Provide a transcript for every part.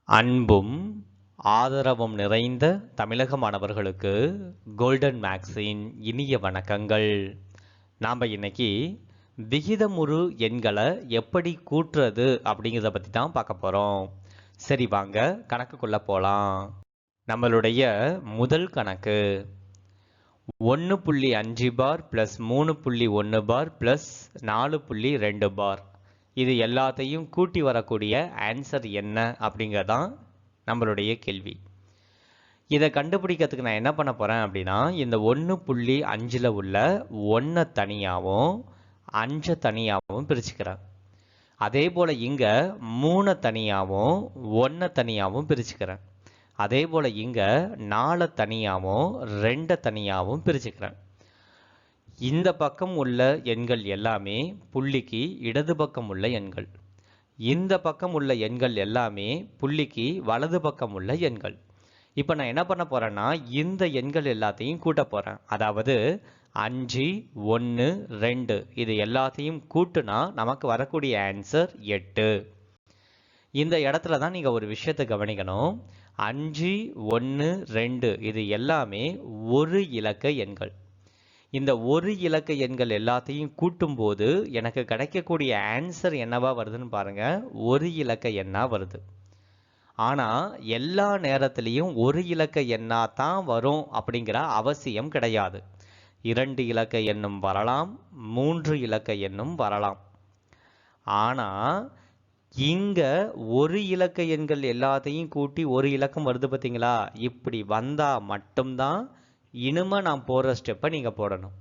அன்பும் ஆதரவும் நிறைந்த தமிழக மாணவர்களுக்கு கோல்டன் மேக்ஸின் இனிய வணக்கங்கள். நாம் இன்னைக்கு விகிதமுறு எண்களை எப்படி கூட்டுறது அப்படிங்கிறத பற்றி தான் பார்க்க போகிறோம். சரி, வாங்க கணக்குக்குள்ளே போகலாம். நம்மளுடைய முதல் கணக்கு 1.5 பார் ப்ளஸ் 3.1 பார் ப்ளஸ் 4.2 பார். இது எல்லாத்தையும் கூட்டி வரக்கூடிய ஆன்சர் என்ன அப்படிங்கிறதான் நம்மளுடைய கேள்வி. இதை கண்டுபிடிக்கிறதுக்கு நான் என்ன பண்ண போகிறேன் அப்படின்னா, இந்த 1.5 உள்ள 1 தனியாகவும் 5 தனியாகவும் பிரிச்சுக்கிறேன். அதே போல் இங்கே 3 தனியாகவும் 1 தனியாகவும் பிரிச்சுக்கிறேன். அதே போல் இங்கே 4 தனியாகவும் 2 தனியாகவும் பிரிச்சுக்கிறேன். இந்த பக்கம் உள்ள எண்கள் எல்லாமே புள்ளிக்கு இடது பக்கம் உள்ள எண்கள். இந்த பக்கம் உள்ள எண்கள் எல்லாமே புள்ளிக்கு வலது பக்கம் உள்ள எண்கள். இப்போ நான் என்ன பண்ண போறேன்னா, இந்த எண்கள் எல்லாத்தையும் கூட்ட போறேன். அதாவது 5, 1, 2 இது எல்லாத்தையும் கூட்டுனா நமக்கு வரக்கூடிய ஆன்சர் 8. இந்த இடத்துல தான் நீங்க ஒரு விஷயத்தை கவனிக்கணும். 5, 1, 2 இது எல்லாமே ஒரு இலக்க எண்கள். இந்த ஒரு இலக்க எண்கள் எல்லாத்தையும் கூட்டும்போது எனக்கு கிடைக்கக்கூடிய ஆன்சர் என்னவா வருதுன்னு பாருங்க, ஒரு இலக்க எண்ணா வருது. ஆனா எல்லா நேரத்திலையும் ஒரு இலக்க எண்ணா தான் வரும் அப்படிங்கிற அவசியம் கிடையாது. 2 இலக்க எண்ணும் வரலாம், 3 இலக்க எண்ணும் வரலாம். ஆனா இங்க ஒரு இலக்க எண்கள் எல்லாத்தையும் கூட்டி ஒரு இலக்கம் வருது பார்த்தீங்களா? இப்படி வந்தா மட்டும்தான் இனிமே நான் போற ஸ்டெப்பை நீங்க போடணும்.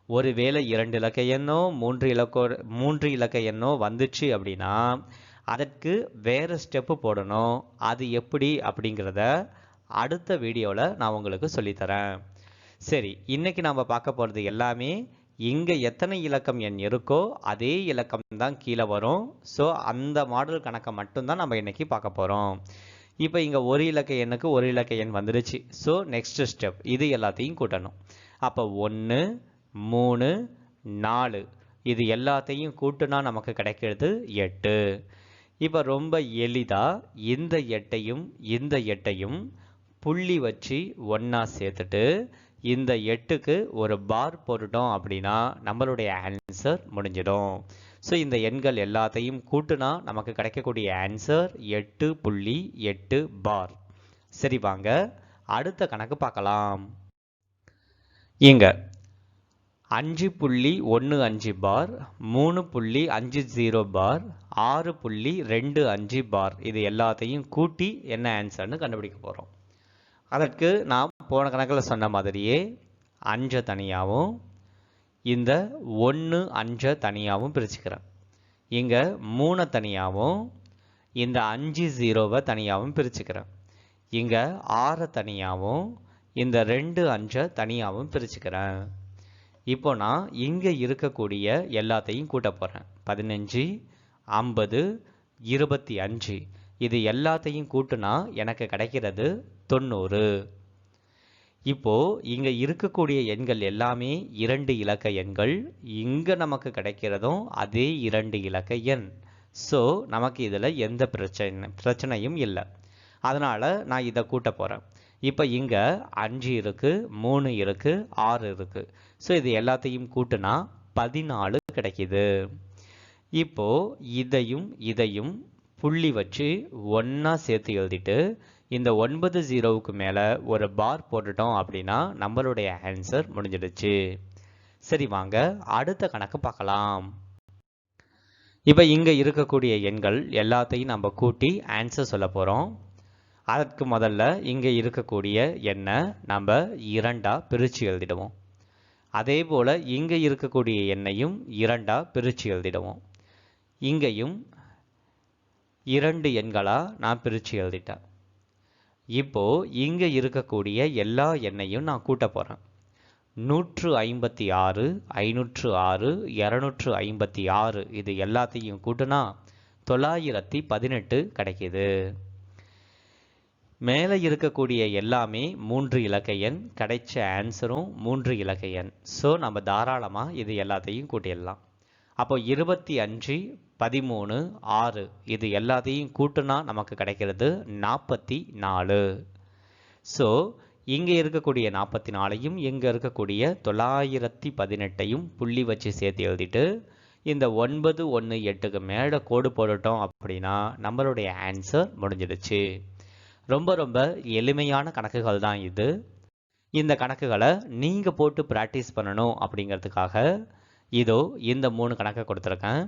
ஒருவேளை 2 இலக்க எண்ணோ 3 இலக்க எண்ணோ வந்துச்சு அப்படின்னா அதற்கு வேற ஸ்டெப்பு போடணும். அது எப்படி அப்படிங்கிறத அடுத்த வீடியோவில் நான் உங்களுக்கு சொல்லித்தரேன். சரி, இன்னைக்கு நாம் பார்க்க போகிறது எல்லாமே இங்கே எத்தனை இலக்கம் எண் இருக்கோ அதே இலக்கம் தான் கீழே வரும். ஸோ அந்த மாடல் கணக்கை மட்டும்தான் நம்ம இன்னைக்கு பார்க்க போகிறோம். இப்போ இங்கே ஒரு இலக்க எண்ணுக்கு ஒரு இலக்க எண் வந்துடுச்சு. ஸோ நெக்ஸ்ட் ஸ்டெப் இது எல்லாத்தையும் கூட்டணும். அப்போ 1, 3, 4 இது எல்லாத்தையும் கூட்டுனா நமக்கு கிடைக்கிறது 8. இப்போ ரொம்ப எளிதா இந்த 8ஐயும் இந்த 8ஐயும் புள்ளி வச்சு ஒன்றா சேர்த்துட்டு இந்த 8க்கு ஒரு பார் போட்டுட்டோம் அப்படின்னா நம்மளுடைய ஆன்சர் முடிஞ்சிடும். ஸோ இந்த எண்கள் எல்லாத்தையும் கூட்டுனா நமக்கு கிடைக்கக்கூடிய ஆன்சர் 8.8 பார். சரி, வாங்க அடுத்த கணக்கு பார்க்கலாம். இங்க 5.15 பார், 3.50 பார், 6.25 பார் இது எல்லாத்தையும் கூட்டி என்ன ஆன்சர்னு கண்டுபிடிக்க போகிறோம். அதற்கு நான் போன கணக்கில் சொன்ன மாதிரியே 5 தனியாகவும் இந்த 1 5 தனியாகவும் பிரிச்சுக்கிறேன். இங்கே 3 தனியாகவும் இந்த 5 0 தனியாகவும் பிரிச்சுக்கிறேன். இங்கே 6 தனியாகவும் இந்த 2 5 தனியாகவும் பிரிச்சுக்கிறேன். இப்போ நான் இங்கே இருக்கக்கூடிய எல்லாத்தையும் கூட்ட போகிறேன். 15, 50, 25 இது எல்லாத்தையும் கூட்டுனா எனக்கு கிடைக்கிறது 90. இப்போ இங்க இருக்கக்கூடிய எண்கள் எல்லாமே 2 இலக்க எண்கள். இங்க நமக்கு கிடைக்கிறதும் அதே 2 இலக்க எண். ஸோ நமக்கு இதில் எந்த பிரச்சனையும் இல்லை. அதனால நான் இதை கூட்ட போறேன். இப்போ இங்க 5 இருக்கு, 3 இருக்கு, 6 இருக்கு. ஸோ இது எல்லாத்தையும் கூட்டுனா 14 கிடைக்குது. இப்போ இதையும் புள்ளி வச்சு ஒன்றா சேர்த்து எழுதிட்டு இந்த 9 0க்கு மேலே ஒரு பார் போட்டுட்டோம் அப்படின்னா நம்மளுடைய ஆன்சர் முடிஞ்சிடுச்சு. சரி, வாங்க அடுத்த கணக்கு பார்க்கலாம். இப்போ இங்கே இருக்கக்கூடிய எண்கள் எல்லாத்தையும் நம்ம கூட்டி ஆன்சர் சொல்ல போகிறோம். அதற்கு முதல்ல இங்கே இருக்கக்கூடிய எண்ணை நம்ம 2ஆ பிரித்து எழுதிடுவோம். அதே போல் இங்கே இருக்கக்கூடிய எண்ணையும் 2ஆ பிரித்து எழுதிடுவோம். இங்கேயும் 2 எண்களாக நான் பிரித்து எழுதிட்டேன். இப்போ இங்கே இருக்கக்கூடிய எல்லா எண்ணையும் நான் கூட்ட போகிறேன். 156, 506, 256 இது எல்லாத்தையும் கூட்டினா 918 கிடைக்குது. மேலே இருக்கக்கூடிய எல்லாமே 3 இலக்க எண், கிடைச்ச ஆன்சரும் 3 இலக்க எண். ஸோ நம்ம தாராளமாக இது எல்லாத்தையும் கூட்டிடலாம். அப்போ 25, 13, 6 இது எல்லாத்தையும் கூட்டுனா நமக்கு கிடைக்கிறது 44. ஸோ இங்கே இருக்கக்கூடிய 44ஐயும் இங்கே இருக்கக்கூடிய 918ஐயும் புள்ளி வச்சு சேர்த்து எழுதிட்டு இந்த 918க்கு மேலே கோடு போட்டுட்டோம் அப்படின்னா நம்மளுடைய ஆன்சர் முடிஞ்சிடுச்சு. ரொம்ப ரொம்ப எளிமையான கணக்குகள் தான் இது. இந்த கணக்குகளை நீங்கள் போட்டு ப்ராக்டிஸ் பண்ணணும் அப்படிங்கிறதுக்காக இதோ இந்த 3 கணக்கை கொடுத்துருக்கேன்.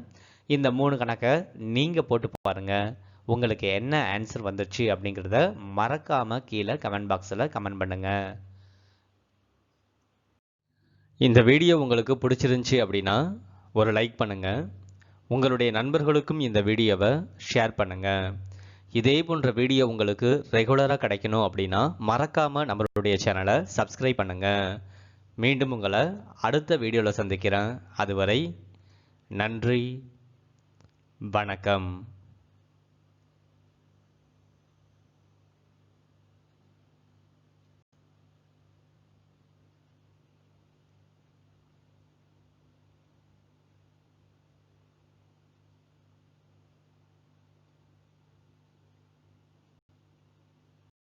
இந்த 3 கணக்கை நீங்கள் போட்டு பாருங்கள். உங்களுக்கு என்ன ஆன்சர் வந்துச்சு அப்படிங்கிறத மறக்காமல் கீழே கமெண்ட் பாக்ஸில் கமெண்ட் பண்ணுங்கள். இந்த வீடியோ உங்களுக்கு பிடிச்சிருந்துச்சி அப்படின்னா ஒரு லைக் பண்ணுங்கள். உங்களுடைய நண்பர்களுக்கும் இந்த வீடியோவை ஷேர் பண்ணுங்கள். இதே போன்ற வீடியோ உங்களுக்கு ரெகுலராக கிடைக்கணும் அப்படின்னா மறக்காமல் நம்மளுடைய சேனலை சப்ஸ்கிரைப் பண்ணுங்கள். மீண்டும் உங்களை அடுத்த வீடியோவில் சந்திக்கிறேன். அதுவரை நன்றி, வணக்கம்.